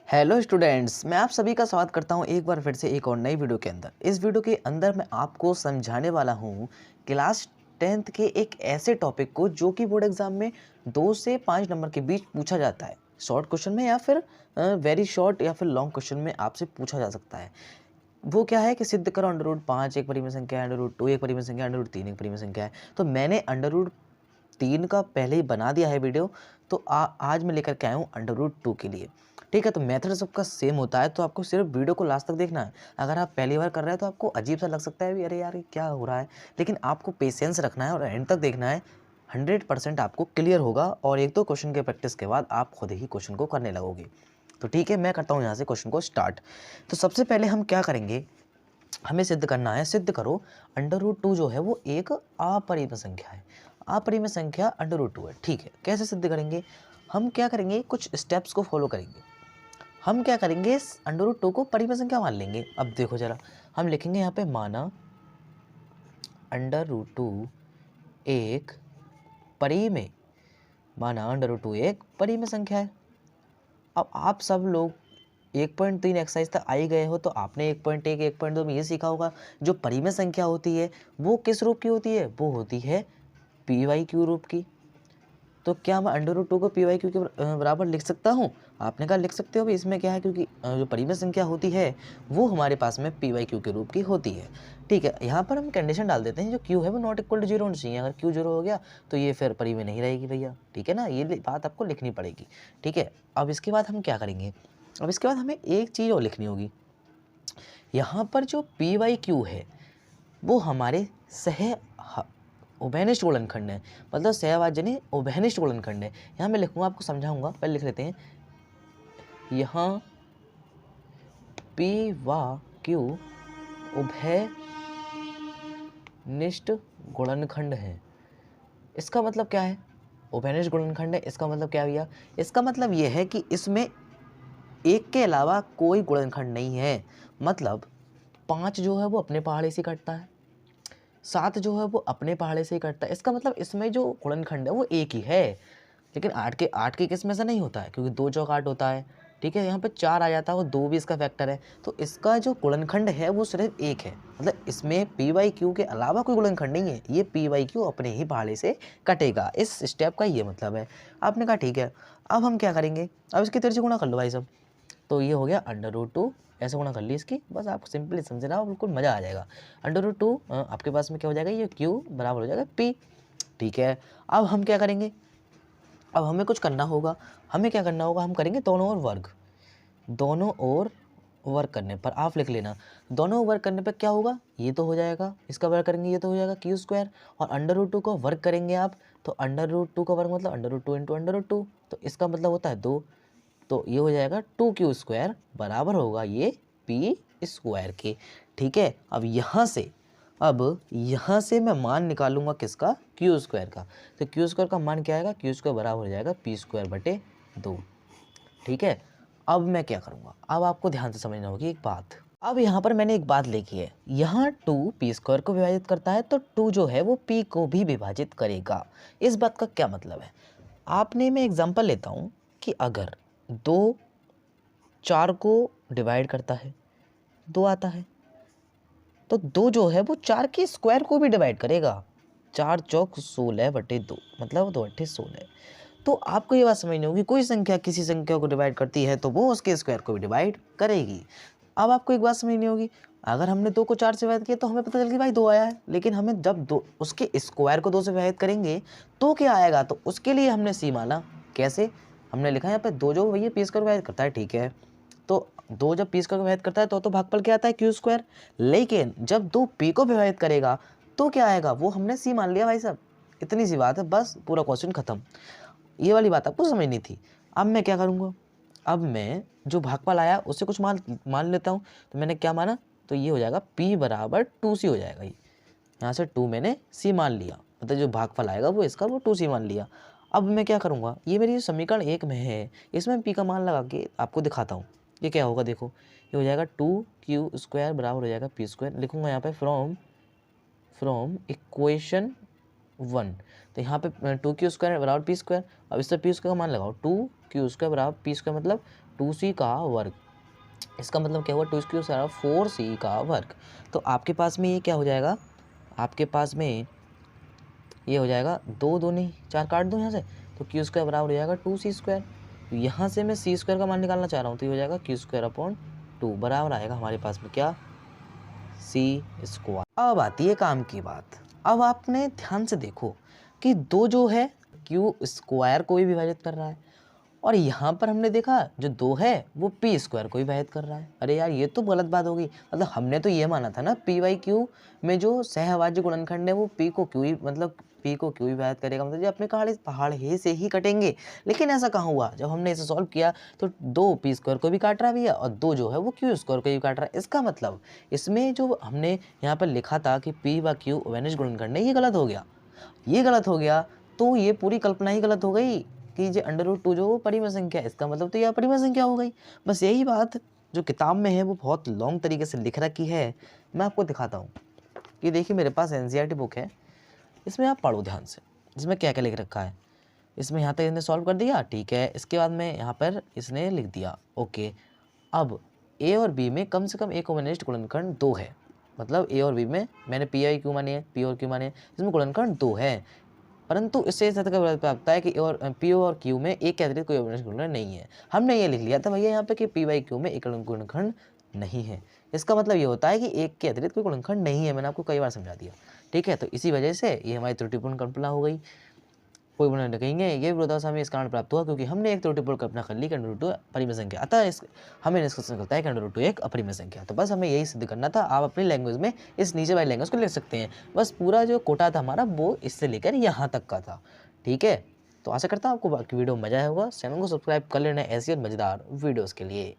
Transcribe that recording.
Hello students, मैं आप सभी का स्वागत करता हूं एक बार फिर से एक और नई वीडियो के अंदर। इस वीडियो के अंदर मैं आपको समझाने वाला हूं क्लास 10th के एक ऐसे टॉपिक को जो कि बोर्ड एग्जाम में 2 से 5 नंबर के बीच पूछा जाता है। शॉर्ट क्वेश्चन में या फिर वेरी शॉर्ट या फिर लॉन्ग क्वेश्चन में आपसे पूछा जा सकता है। वो क्या है कि सिद्ध करो अंडर रूट 5 एक परिमेय संख्या है, अंडर रूट 2 एक परिमेय संख्या है, अंडर रूट 3 एक परिमेय संख्या है। तो मैंने अंडर रूट 3 का पहले ही बना दिया है वीडियो। तो आज मैं लेकर के आया हूँ अंडर रूट 2 के लिए। ठीक है, तो मेथड सबका सेम होता है, तो आपको सिर्फ वीडियो को लास्ट तक देखना है। अगर आप पहली बार कर रहे हैं तो आपको अजीब सा लग सकता है भी, अरे यार ये क्या हो रहा है, लेकिन आपको पेशेंस रखना है और एंड तक देखना है। 100% आपको क्लियर होगा और एक दो क्वेश्चन के प्रैक्टिस के बाद आप खुद ही क्वेश्चन को करने लगोगे। तो ठीक है, मैं करता हूँ यहाँ से क्वेश्चन को स्टार्ट। तो सबसे पहले हम क्या करेंगे, हमें सिद्ध करना है, सिद्ध करो अंडर रूट 2 जो है वो एक अपरिमेय संख्या है। अपरिमेय संख्या अंडर रूट 2 है। ठीक है, कैसे सिद्ध करेंगे, हम क्या करेंगे, कुछ स्टेप्स को फॉलो करेंगे। हम क्या करेंगे, अंडर रूट 2 को परिमेय संख्या मान लेंगे। अब देखो जरा, हम लिखेंगे यहाँ पे माना अंडर रूट 2 एक परिमेय, माना अंडर रूट 2 एक परिमेय संख्या है। अब आप सब लोग 1.3 एक्सरसाइज तक आ ही गए हो, तो आपने 1.1 1.2 में ये सीखा होगा जो परिमेय संख्या होती है वो किस रूप की होती है, वो होती है पी वाई क्यू रूप की। तो क्या मैं अंडर रूट 2 को पी वाई क्यू के बराबर लिख सकता हूँ? आपने कहा लिख सकते हो भी, इसमें क्या है, क्योंकि जो परिमेय संख्या होती है वो हमारे पास में पी वाई क्यू के रूप की होती है। ठीक है, यहाँ पर हम कंडीशन डाल देते हैं, जो क्यू है वो नॉट इक्वल टू 0 होना चाहिए। अगर क्यू 0 हो गया तो ये फिर परिमेय नहीं रहेगी भैया। ठीक है ना, ये बात आपको लिखनी पड़ेगी। ठीक है, अब इसके बाद हम क्या करेंगे, अब इसके बाद हमें एक चीज़ और लिखनी होगी। यहाँ पर जो पी वाई क्यू है वो हमारे उभयनिष्ठ गुणनखंड है, मतलब सहभाज्य उभयनिष्ठ गुणनखंड है। यहाँ मैं लिखूंगा, आपको समझाऊंगा, पहले लिख लेते हैं। यहाँ पी व क्यू उभयनिष्ठ गुणनखंड है। इसका मतलब क्या है, उभयनिष्ठ गुणनखंड है, इसका मतलब क्या भैया, इसका मतलब यह है कि इसमें एक के अलावा कोई गुणनखंड नहीं है। मतलब 5 जो है वो अपने पहाड़े से कटता है, 7 जो है वो अपने पहाड़े से ही कटता है। इसका मतलब इसमें जो गुणनखंड है वो एक ही है। लेकिन 8 के केस में ऐसा नहीं होता है, क्योंकि 2 चौक 8 होता है। ठीक है, यहाँ पे 4 आ जाता है और 2 भी इसका फैक्टर है। तो इसका जो गुणनखंड है वो सिर्फ एक है, मतलब इसमें पी वाई क्यू के अलावा कोई गुणनखंड नहीं है। ये पी वाई क्यू अपने ही पहाड़े से कटेगा, इस स्टेप का ये मतलब है। आपने कहा ठीक है, अब हम क्या करेंगे, अब इसकी तिरछी गुणा कर लो भाई साहब। तो ये हो गया अंडर रूट 2, ऐसे गुणा कर ली इसकी, बस आप सिंपली समझना, बिल्कुल मज़ा आ जाएगा। अंडर रूट 2 आपके पास में क्या हो जाएगा, ये क्यू बराबर हो जाएगा पी। ठीक है, अब हम क्या करेंगे, अब हमें कुछ करना होगा। हमें क्या करना होगा, हम करेंगे दोनों ओर वर्ग। दोनों ओर वर्क करने पर आप लिख लेना, दोनों वर्क करने पर क्या होगा, ये तो हो जाएगा, इसका वर्क करेंगे ये तो हो जाएगा क्यू स्क्वायर, और अंडर रूट 2 को वर्क करेंगे आप, तो अंडर रूट 2 का वर्क मतलब under root 2 into under root 2, तो इसका मतलब होता है 2। तो ये हो जाएगा 2 क्यू स्क्वायर बराबर होगा ये पी स्क्वायर के। ठीक है, अब यहाँ से मैं मान निकालूंगा किसका, क्यू स्क्वायर का। तो क्यू स्क्वायर का मान क्या आएगा, क्यू स्क्वायर बराबर हो जाएगा पी स्क्वायर बटे 2। ठीक है, अब मैं क्या करूँगा, अब आपको ध्यान से समझना होगी एक बात। अब यहाँ पर मैंने एक बात लिखी है, यहाँ 2 पी स्क्वायर को विभाजित करता है, तो 2 जो है वो पी को भी विभाजित करेगा। इस बात का क्या मतलब है, आपने, मैं एग्जांपल लेता हूँ कि अगर 2 4 को डिवाइड करता है, 2 आता है, तो 2 जो है वो 4 के स्क्वायर को भी डिवाइड करेगा। 4 चौक 16 बटे 2, मतलब 2 अट्ठे 16। तो आपको ये बात समझनी होगी, कोई संख्या किसी संख्या को डिवाइड करती है तो वो उसके स्क्वायर को भी डिवाइड करेगी। अब आपको एक बात समझनी होगी, अगर हमने 2 को 4 से विभाजित किया तो हमें पता चल गया भाई 2 आया है, लेकिन हमें जब 2 उसके स्क्वायर को 2 से विभाजित करेंगे तो क्या आएगा, तो उसके लिए हमने सी माना। कैसे, हमने लिखा है यहाँ पे 2 जो भैया पी स्क्वायर विभाजित करता है। ठीक है, तो 2 जब पी स्क्वायर को विभाजित करता है तो भागफल क्या आता है, क्यू स्क्वायर। लेकिन जब 2 पी को विभाजित करेगा तो क्या आएगा, वो हमने सी मान लिया भाई साहब। इतनी सी बात है, बस पूरा क्वेश्चन खत्म। ये वाली बात आपको समझनी थी। अब मैं क्या करूँगा, अब मैं जो भागफल आया उससे कुछ मान लेता हूँ। तो मैंने क्या माना, तो ये हो जाएगा p बराबर 2c हो जाएगा। यहाँ से 2 मैंने c मान लिया, मतलब जो भागफल आएगा वो इसका वो 2c मान लिया। अब मैं क्या करूँगा, ये मेरी समीकरण 1 में है, इसमें p का मान लगा के आपको दिखाता हूँ। ये क्या होगा, देखो ये हो जाएगा 2q स्क्वायर बराबर हो जाएगा पी स्क्वायर। लिखूँगा यहाँ पे फ्रॉम इक्वेशन 1। तो यहाँ पे 2 क्यू स्क्वायर बराबर पी स्क्वायर। अब इससे पी स्क्वायर का मान लगाओ, 2 क्यू स्क्वायर बराबर पी स्क्वायर, मतलब 2c का वर्ग। इसका मतलब क्या हुआ, 2 स्क्वायर 4c का वर्ग। तो आपके पास में ये क्या हो जाएगा, आपके पास में ये हो जाएगा 2 दूनी 4, काट दूँ यहाँ से, तो क्यू स्क्वायर बराबर हो जाएगा 2c²। तो यहाँ से मैं c स्क्वायर का मान निकालना चाह रहा हूँ, तो ये हो जाएगा q²/2 बराबर आएगा हमारे पास में क्या, c²। अब आती है काम की बात। अब आपने ध्यान से देखो कि 2 जो है q² को भी विभाजित कर रहा है, और यहाँ पर हमने देखा जो 2 है वो p² को विभाजित कर रहा है। अरे यार ये तो गलत बात हो गई। मतलब हमने तो ये माना था ना p/q में जो सहअभाज्य गुणनखंड है वो p को q विभाजित करेगा, मतलब ये अपने पहाड़ से ही कटेंगे। लेकिन ऐसा कहाँ हुआ, जब हमने इसे सॉल्व किया तो 2 p² को भी काट रहा भैया और 2 जो है वो q² को भी काट रहा है। इसका मतलब इसमें जो हमने यहाँ पर लिखा था कि p/q अवैनिश गुणनखंड है, ये गलत हो गया, ये गलत हो गया। तो ये पूरी कल्पना ही गलत हो गई कि ये √2 जो वो परिमेय संख्या है, इसका मतलब तो यह अपरिमेय संख्या हो गई। बस यही बात जो किताब में है वो बहुत लॉन्ग तरीके से लिख रखी है, मैं आपको दिखाता हूँ। कि देखिए मेरे पास एनसीईआरटी बुक है, इसमें आप पढ़ो ध्यान से, इसमें क्या क्या लिख रखा है। इसमें यहाँ तक इसने सॉल्व कर दिया, ठीक है। इसके बाद में यहाँ पर इसने लिख दिया ओके। अब ए और बी में कम से कम एक अवनिष्ठ गुणनखंड 2 है, मतलब ए और बी में मैंने p/q मानी है, p और q माने, इसमें गुणनखंड 2 है। परंतु इससे सत्य का प्राप्त है कि पी और क्यू में एक के अतिरिक्त कोई अवनिष्ठ गुणनखंड नहीं है। हमने ये लिख लिया था भैया यहाँ पे कि p/q में एक गुणनखंड नहीं है। इसका मतलब ये होता है कि एक के अतिरिक्त कोई गुणनखंड नहीं है, मैंने आपको कई बार समझा दिया, ठीक है। तो इसी वजह से ये हमारी त्रुटिपूर्ण कल्पना हो गई। कोई बना कहेंगे ये विरोधाभास हमें इस कारण प्राप्त हुआ क्योंकि हमने एक त्रुटिपूर्ण कल्पना कर ली कि √2 परिमेय संख्या, अतः इस हमें निष्कर्ष निकलता है कि √2 एक अपरिमेय संख्या। तो बस हमें यही सिद्ध करना था। आप अपनी लैंग्वेज में इस नीचे वाली लैंग्वेज को लिख सकते हैं। बस पूरा जो कोटा था हमारा वो इससे लेकर यहाँ तक का था, ठीक है। तो आशा करता हूँ आपको बाकी वीडियो में मजा आया होगा। चैनल को सब्सक्राइब कर लेना ऐसी और मजेदार वीडियोज़ के लिए।